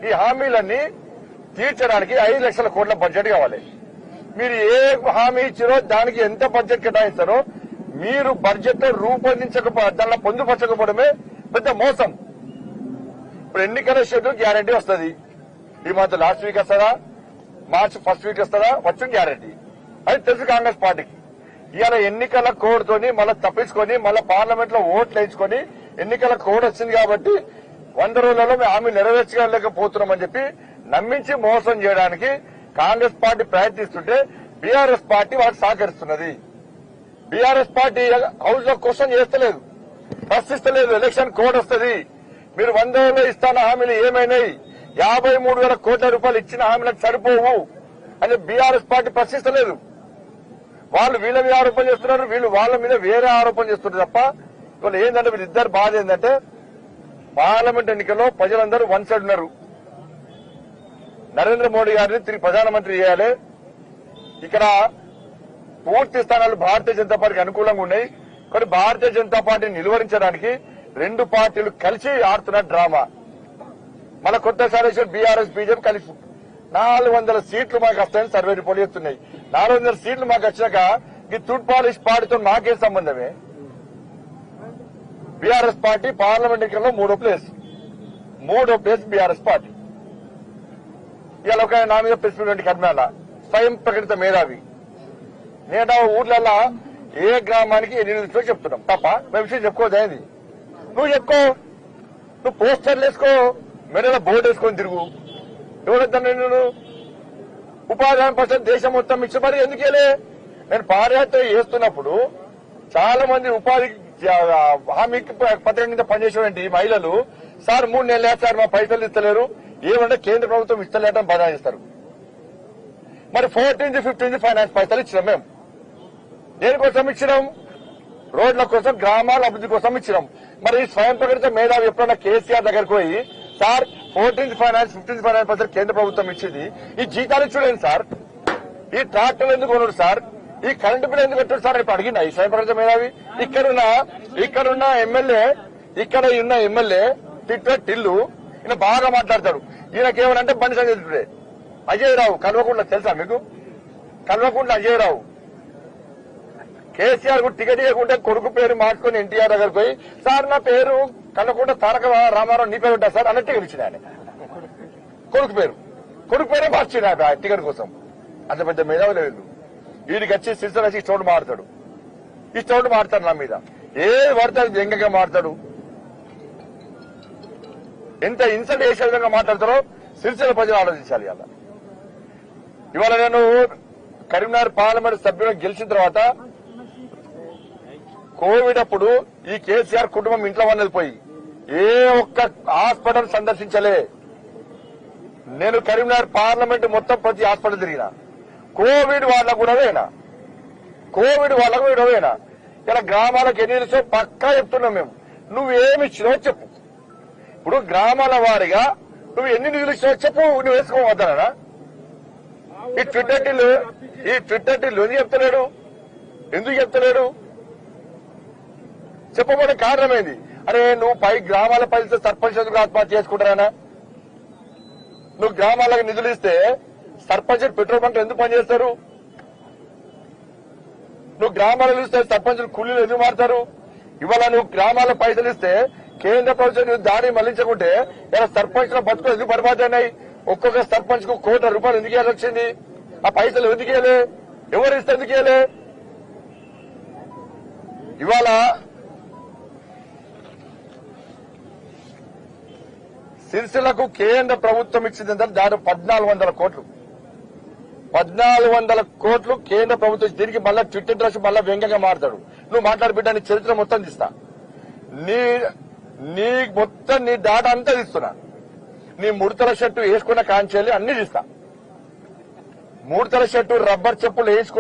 ఈ హామీలన్నీ తీర్చడానికి 5 లక్షల కోట్ల బడ్జెట్ కావాలి. మీరు ఏ హామీ ఇచ్చారో దానికి ఎంత బడ్జెట్ కేటాయిస్తారో మీరు బడ్జెట్ దానిలో పొందుపరచకపోవడమే పెద్ద మోసం. ఇప్పుడు ఎన్నికల షెడ్యూల్ గ్యారంటీ వస్తుంది. ఈ మంత్ లాస్ట్ వీక్ వస్తుందా, మార్చ్ ఫస్ట్ వీక్ వస్తుందా, వచ్చిన గ్యారంటీ అది తెలుసు కాంగ్రెస్ పార్టీకి. ఇవాళ ఎన్నికల కోడ్ తోని మళ్ళీ తప్పించుకొని మళ్ళీ పార్లమెంట్ లో ఓట్లు వేయించుకొని ఎన్నికల కోడ్ వచ్చింది కాబట్టి 100 రోజులలో మేము హామీ నెరవేర్చలేకపోతున్నామని చెప్పి నమ్మించి మోసం చేయడానికి కాంగ్రెస్ పార్టీ ప్రయత్నిస్తుంటే బీఆర్ఎస్ పార్టీ వాళ్ళకి సహకరిస్తున్నది. బీఆర్ఎస్ పార్టీ హౌస్ లో క్వశ్చన్ చేస్తలేదు, ప్రశ్నిస్తలేదు. ఎలక్షన్ కోడ్ వస్తుంది, మీరు 100 రోజుల్లో ఇస్తాన హామీలు ఏమైనాయి, 53,000 కోట్ల రూపాయలు ఇచ్చిన హామీలకు సరిపోవు అని బీఆర్ఎస్ పార్టీ ప్రశ్నిస్తలేదు. వాళ్ళు వీళ్ళ మీద ఆరోపణ చేస్తున్నారు, వీళ్ళు వాళ్ళ మీద వేరే ఆరోపణ చేస్తున్నారు తప్ప ఇవాళ ఏంటంటే వీళ్ళిద్దరు బాధ ఏంటంటే పార్లమెంట్ ఎన్నికల్లో ప్రజలందరూ వన్ సైడ్ ఉన్నారు. నరేంద్ర మోడీ గారిని తిరిగి ప్రధానమంత్రి చేయాలి. ఇక్కడ పూర్తి స్థానాలు భారతీయ జనతా పార్టీకి అనుకూలంగా ఉన్నాయి. కానీ భారతీయ జనతా పార్టీని నిలువరించడానికి 2 పార్టీలు కలిసి ఆడుతున్న డ్రామా. మన కొత్తసారి బీఆర్ఎస్ బీజేపీ కలిసి 400 సీట్లు మాకు వస్తాయని సర్వే రిపోర్ట్లు చెప్తున్నాయి. 400 సీట్లు మాకు వచ్చాక ఈ తుడ్ పాలిష్ పార్టీతో మాకేం సంబంధమే? బీఆర్ఎస్ పార్టీ పార్లమెంట్ ఎన్నికల్లో 3వ ప్లేస్ బీఆర్ఎస్ పార్టీ. ఇవాళ ఒక నా మీద ప్రెసిడెంట్ కర్నాల స్వయం ప్రకటిత మేధావి. నేను ఊర్లలో ఏ గ్రామానికి ఎన్ని నిధులు చెప్తున్నాం తప్ప మేము విషయం చెప్పుకోదేది. నువ్వు చెప్పుకో, నువ్వు పోస్టర్లు వేసుకో, మెడలో బోర్డు వేసుకొని తిరుగు. ఎవరైతే నేను ఉపాధి హామీ పర్సెంట్ దేశం మొత్తం ఇచ్చి మరి ఎందుకేలే? నేను పాదయాత్ర చేస్తున్నప్పుడు చాలా మంది ఉపాధి హామీ పత్రిక మీద పనిచేసేటువంటి మహిళలు సార్ 3 నెలలు సార్ మా పైసలు ఇస్తలేరు, ఏమంటే కేంద్ర ప్రభుత్వం ఇస్తలేటని బదాయిస్తారు. మరి 14th, 15th ఫైనాన్స్ పైసలు ఇచ్చినాం. మేము దేనికోసం ఇచ్చినాం? రోడ్ల కోసం, గ్రామాల అభివృద్ధి కోసం ఇచ్చినాం. మరి స్వయం ప్రకటిత మేధావి ఎప్పుడన్నా కేసీఆర్ దగ్గరకు పోయి sir 14th finance, 15th finance పైసలు కేంద్ర ప్రభుత్వం ఇచ్చింది, ఈ జీతాలు చూడండి సార్, ఈ ట్రాక్టర్లు ఎందుకు కొనడు సార్, ఈ కరెంటు బిల్ ఎందుకు పెట్టాడు సార్ ఇప్పుడు అడిగినా ఈ స్వయం ప్రకటిత మేధావి? ఇక్కడున్న ఎమ్మెల్యే, ఇక్కడ ఉన్న ఎమ్మెల్యే టిల్లు ఈయన బాగా మాట్లాడతాడు. ఈయనకేమనంటే బండి సంజయ్ అజయ్ రావు కల్వకుంట్ల తెలుసా మీకు? కల్వకుంట్ల అజయ్ రావు కేసీఆర్ కు టికెట్ ఇవ్వకుంటే కొడుకు పేరు మార్చుకుని ఎన్టీఆర్ దగ్గరకు పోయి సార్ నా పేరు కల్వకుంట్ల తారక రామారావు, నీ పేరు ఉంటా సార్ అన్న టికెట్ ఇచ్చిన ఆయన. కొడుకు పేరే మార్చిన టికెట్ కోసం. అంత పెద్ద మేధావులు లేదు. వీడికి వచ్చి సిరిసిల్ల వచ్చి స్టోన్ మారుతాడు, ఈ స్టోన్ మారుతాడు నా మీద, ఏ పడతాడు వ్యంగ్యంగా మారుతాడు. ఎంత ఇన్సల్ట్ చేసే విధంగా మాట్లాడతారో సిరిసిల్ల ప్రజలు ఆలోచించాలి. ఇవాళ నేను కరీంనగర్ పార్లమెంట్ సభ్యులను గెలిచిన తర్వాత కోవిడ్ అప్పుడు ఈ కేసీఆర్ కుటుంబం ఇంట్లో ఉన్నది పోయి ఏ ఒక్క హాస్పిటల్ సందర్శించలే. నేను కరీంనగర్ పార్లమెంట్ మొత్తం ప్రతి హాస్పిటల్ తిరిగిన. కోవిడ్ వాళ్ళకు కూడా వేనా, ఇలా గ్రామాలకు ఎన్ని ఇచ్చో పక్కా చెప్తున్నాం మేము. నువ్వేమి ఇచ్చినావో చెప్పు. ఇప్పుడు గ్రామాల వారిగా నువ్వు ఎన్ని నిధులు ఇచ్చినావో చెప్పు, నువ్వు వేసుకోవద్దనా? ఈ ట్విట్టర్ టిల్లు ఎందుకు చెప్తలేడు? చెప్పబోయే కారణమైంది. అరే నువ్వు పై గ్రామాల పరిస్థితి సర్పంచ్ ఎందుకు ఆత్మహత్య చేసుకుంటారా? నువ్వు గ్రామాలకు నిధులు ఇస్తే సర్పంచ్ పెట్రోల్ బంక్ ఎందుకు పనిచేస్తారు? నువ్వు గ్రామాలను ఇస్తే సర్పంచులు కూలీలు ఎందుకు మారుతారు? ఇవాళ నువ్వు గ్రామాల పైసలు ఇస్తే కేంద్ర ప్రభుత్వం దారి మళ్లించకుంటే ఇలా సర్పంచ్ల బతుకులు ఎందుకు బర్బాదైనాయి? ఒక్కొక్క సర్పంచ్ కు ₹1,00,00,000 ఎందుకు ఇవ్వాల్సి వచ్చింది? ఆ పైసలు ఎందుకు ఇవ్వలే? ఎవరు ఇస్తే ఎందుకు ఇవ్వలే? ఇవాళ సిరిసిల్లకు కేంద్ర ప్రభుత్వం ఇచ్చింది దాదాపు 1,400 కోట్లు. 1,400 కోట్లు కేంద్ర ప్రభుత్వం. దీనికి మళ్ళా ట్విట్టర్ డ్రెస్ మళ్ళా వ్యంగ్యంగా మారుతాడు. నువ్వు మాట్లాడి బిడ్డ నీ చరిత్ర మొత్తం తీస్తా, నీ డాటా అంతా తీస్తున్నా, నీ ముడతల షర్టు వేసుకున్న కాంచెల్లి అన్ని తీస్తా. ముడతల షర్టు, రబ్బర్ చెప్పులు వేసుకున్న